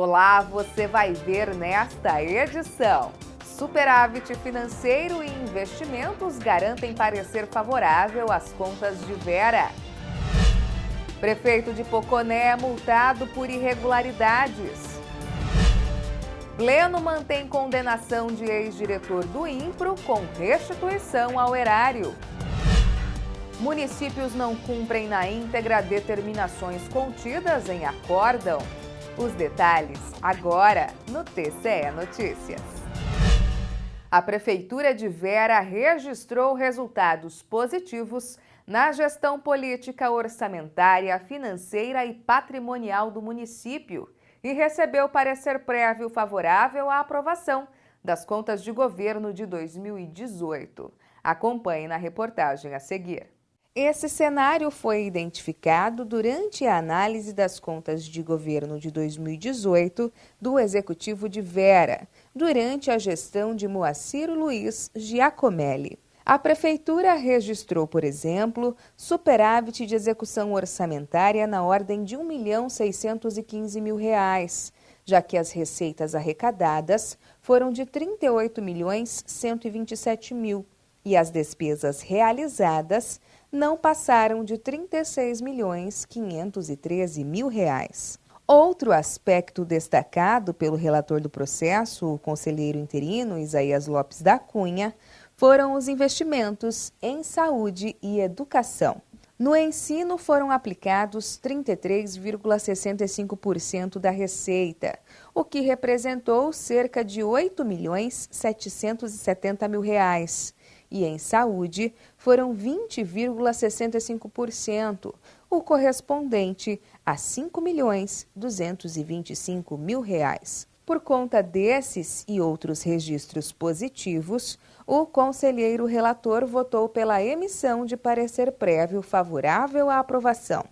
Olá, você vai ver nesta edição. Superávit financeiro e investimentos garantem parecer favorável às contas de Vera. Prefeito de Poconé é multado por irregularidades. Pleno mantém condenação de ex-diretor do INPRO com restituição ao erário. Municípios não cumprem na íntegra determinações contidas em acórdão. Os detalhes agora no TCE Notícias. A Prefeitura de Vera registrou resultados positivos na gestão política, orçamentária, financeira e patrimonial do município e recebeu parecer prévio favorável à aprovação das contas de governo de 2018. Acompanhe na reportagem a seguir. Esse cenário foi identificado durante a análise das contas de governo de 2018 do Executivo de Vera, durante a gestão de Moacir Luiz Giacomelli. A Prefeitura registrou, por exemplo, superávit de execução orçamentária na ordem de R$ 1.615.000, já que as receitas arrecadadas foram de R$ 38.127.000 e as despesas realizadas não passaram de R$ 36.513.000. Outro aspecto destacado pelo relator do processo, o conselheiro interino Isaías Lopes da Cunha, foram os investimentos em saúde e educação. No ensino foram aplicados 33,65% da receita, o que representou cerca de R$ 8.770.000. E em saúde foram 20,65%, o correspondente a R$ 5.225.000. Por conta desses e outros registros positivos, o conselheiro relator votou pela emissão de parecer prévio favorável à aprovação.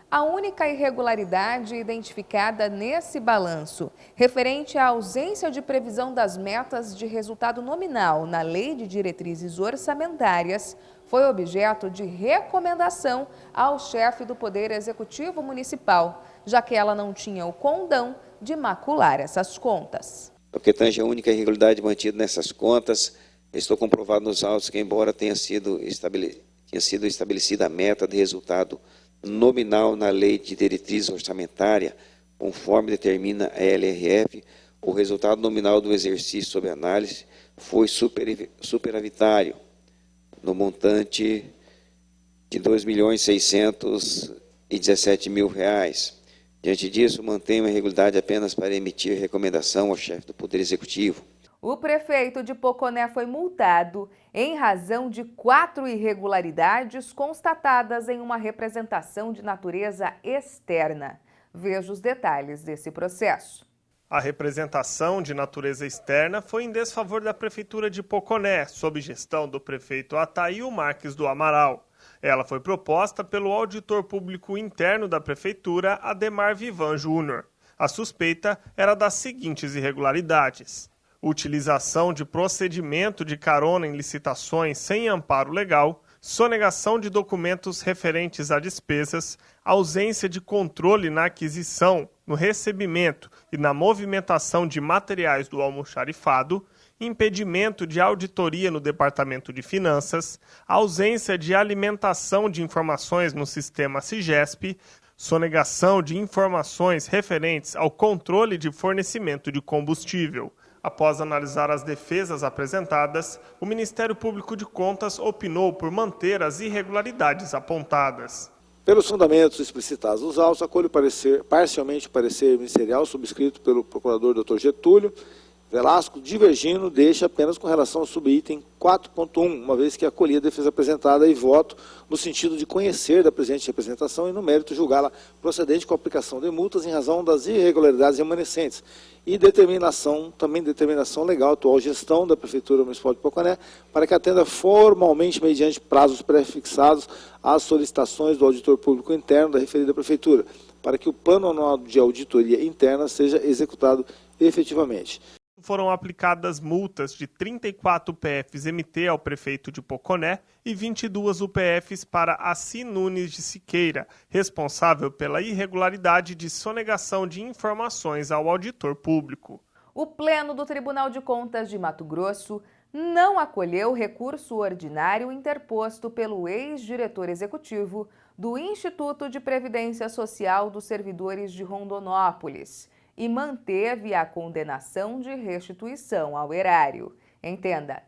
A única irregularidade identificada nesse balanço, referente à ausência de previsão das metas de resultado nominal na Lei de Diretrizes Orçamentárias, foi objeto de recomendação ao chefe do Poder Executivo Municipal, já que ela não tinha o condão de macular essas contas. O que tange a única irregularidade mantida nessas contas, estou comprovado nos autos que, embora tenha sido estabelecida a meta de resultado nominal na Lei de Diretriz Orçamentária, conforme determina a LRF, o resultado nominal do exercício sob análise foi superavitário, no montante de R$ 2.617.000. Diante disso, mantenho a irregularidade apenas para emitir recomendação ao chefe do Poder Executivo. O prefeito de Poconé foi multado em razão de 4 irregularidades constatadas em uma representação de natureza externa. Veja os detalhes desse processo. A representação de natureza externa foi em desfavor da Prefeitura de Poconé, sob gestão do prefeito Ataíl Marques do Amaral. Ela foi proposta pelo auditor público interno da Prefeitura, Ademar Vivan Júnior. A suspeita era das seguintes irregularidades: utilização de procedimento de carona em licitações sem amparo legal, sonegação de documentos referentes a despesas, ausência de controle na aquisição, no recebimento e na movimentação de materiais do almoxarifado, impedimento de auditoria no Departamento de Finanças, ausência de alimentação de informações no sistema Sigesp, sonegação de informações referentes ao controle de fornecimento de combustível. Após analisar as defesas apresentadas, o Ministério Público de Contas opinou por manter as irregularidades apontadas. Pelos fundamentos explicitados nos autos, acolho parcialmente o parecer ministerial subscrito pelo procurador Dr. Getúlio Velasco, divergindo, deixa apenas com relação ao subitem 4.1, uma vez que acolhi a defesa apresentada e voto no sentido de conhecer da presente representação e no mérito julgá-la procedente com a aplicação de multas em razão das irregularidades remanescentes e determinação legal, atual gestão da Prefeitura Municipal de Poconé, para que atenda formalmente, mediante prazos pré-fixados, às solicitações do auditor público interno da referida Prefeitura, para que o plano anual de auditoria interna seja executado efetivamente. Foram aplicadas multas de 34 UPFs-MT ao prefeito de Poconé e 22 UPFs para Assi Nunes de Siqueira, responsável pela irregularidade de sonegação de informações ao auditor público. O Pleno do Tribunal de Contas de Mato Grosso não acolheu recurso ordinário interposto pelo ex-diretor executivo do Instituto de Previdência Social dos Servidores de Rondonópolis e manteve a condenação de restituição ao erário. Entenda.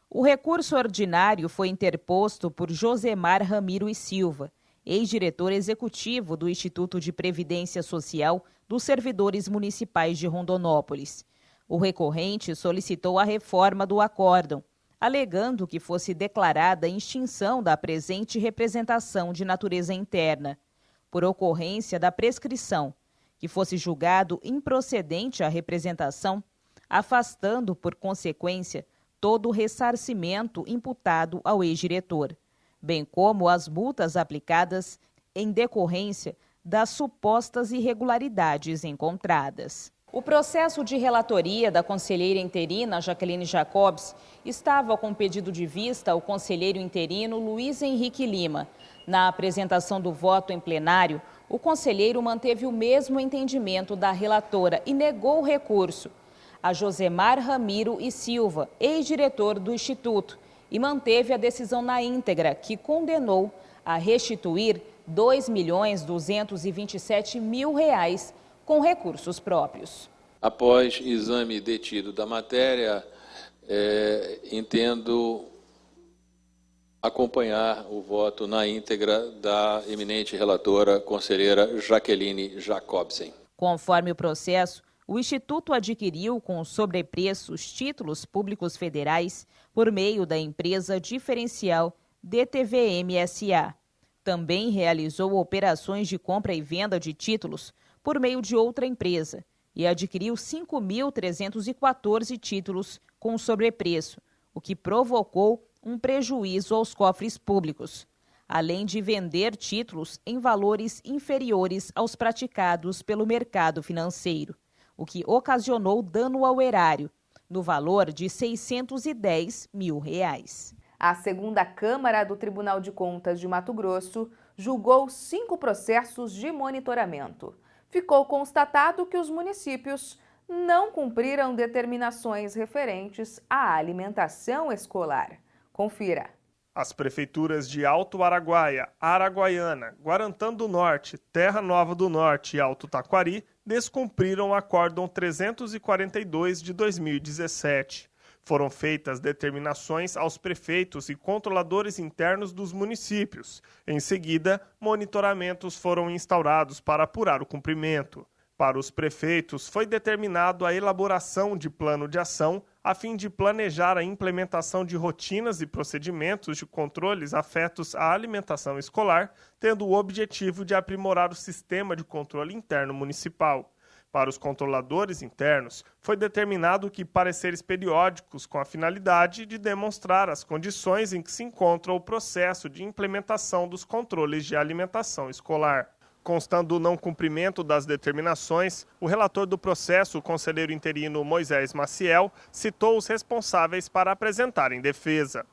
O recurso ordinário foi interposto por Josemar Ramiro e Silva, ex-diretor executivo do Instituto de Previdência Social dos Servidores Municipais de Rondonópolis. O recorrente solicitou a reforma do acórdão, alegando que fosse declarada a extinção da presente representação de natureza interna, por ocorrência da prescrição, que fosse julgado improcedente a representação, afastando, por consequência, todo o ressarcimento imputado ao ex-diretor, bem como as multas aplicadas em decorrência das supostas irregularidades encontradas. O processo de relatoria da conselheira interina Jaqueline Jacobs estava com pedido de vista ao conselheiro interino Luiz Henrique Lima. Na apresentação do voto em plenário, o conselheiro manteve o mesmo entendimento da relatora e negou o recurso a Josemar Ramiro e Silva, ex-diretor do Instituto, e manteve a decisão na íntegra, que condenou a restituir R$ 2.227.000 com recursos próprios. Após exame detido da matéria, entendo acompanhar o voto na íntegra da eminente relatora, conselheira Jaqueline Jacobsen. Conforme o processo, o Instituto adquiriu com sobrepreço os títulos públicos federais por meio da empresa diferencial DTVM SA. Também realizou operações de compra e venda de títulos por meio de outra empresa e adquiriu 5.314 títulos com sobrepreço, o que provocou um prejuízo aos cofres públicos, além de vender títulos em valores inferiores aos praticados pelo mercado financeiro, o que ocasionou dano ao erário, no valor de R$ 610.000. A segunda Câmara do Tribunal de Contas de Mato Grosso julgou 5 processos de monitoramento. Ficou constatado que os municípios não cumpriram determinações referentes à alimentação escolar. Confira. As prefeituras de Alto Araguaia, Araguaiana, Guarantã do Norte, Terra Nova do Norte e Alto Taquari descumpriram o Acórdão 342 de 2017. Foram feitas determinações aos prefeitos e controladores internos dos municípios. Em seguida, monitoramentos foram instaurados para apurar o cumprimento. Para os prefeitos, foi determinado a elaboração de plano de ação a fim de planejar a implementação de rotinas e procedimentos de controles afetos à alimentação escolar, tendo o objetivo de aprimorar o sistema de controle interno municipal. Para os controladores internos, foi determinado que pareceres periódicos com a finalidade de demonstrar as condições em que se encontra o processo de implementação dos controles de alimentação escolar. Constando o não cumprimento das determinações, o relator do processo, o conselheiro interino Moisés Maciel, citou os responsáveis para apresentarem defesa.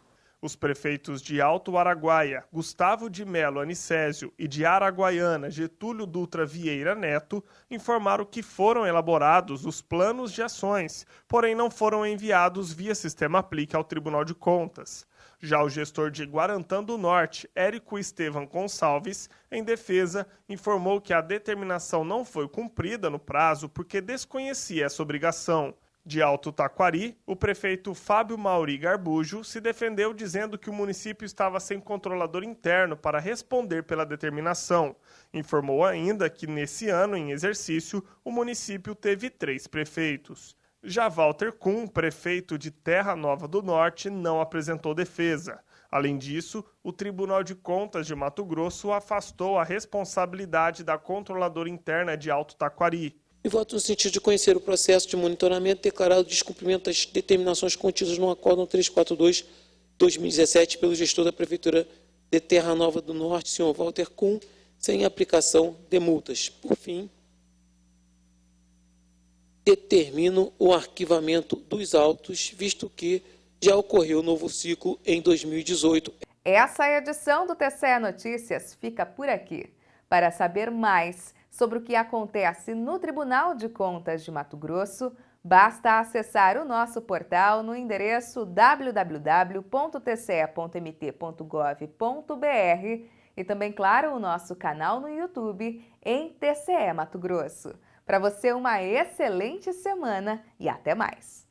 Os prefeitos de Alto Araguaia, Gustavo de Melo Anicésio, e de Araguaiana, Getúlio Dutra Vieira Neto, informaram que foram elaborados os planos de ações, porém não foram enviados via Sistema Aplique ao Tribunal de Contas. Já o gestor de Guarantã do Norte, Érico Estevam Gonçalves, em defesa, informou que a determinação não foi cumprida no prazo porque desconhecia essa obrigação. De Alto Taquari, o prefeito Fábio Mauri Garbujo se defendeu dizendo que o município estava sem controlador interno para responder pela determinação. Informou ainda que nesse ano em exercício o município teve 3 prefeitos. Já Walter Kuhn, prefeito de Terra Nova do Norte, não apresentou defesa. Além disso, o Tribunal de Contas de Mato Grosso afastou a responsabilidade da controladora interna de Alto Taquari. E voto no sentido de conhecer o processo de monitoramento declarado de descumprimento das determinações contidas no Acórdão 342/2017 pelo gestor da Prefeitura de Terra Nova do Norte, senhor Walter Kuhn, sem aplicação de multas. Por fim, determinam o arquivamento dos autos, visto que já ocorreu novo ciclo em 2018. Essa edição do TCE Notícias fica por aqui. Para saber mais sobre o que acontece no Tribunal de Contas de Mato Grosso, basta acessar o nosso portal no endereço www.tce.mt.gov.br e também, claro, o nosso canal no YouTube em TCE Mato Grosso. Para você, uma excelente semana e até mais!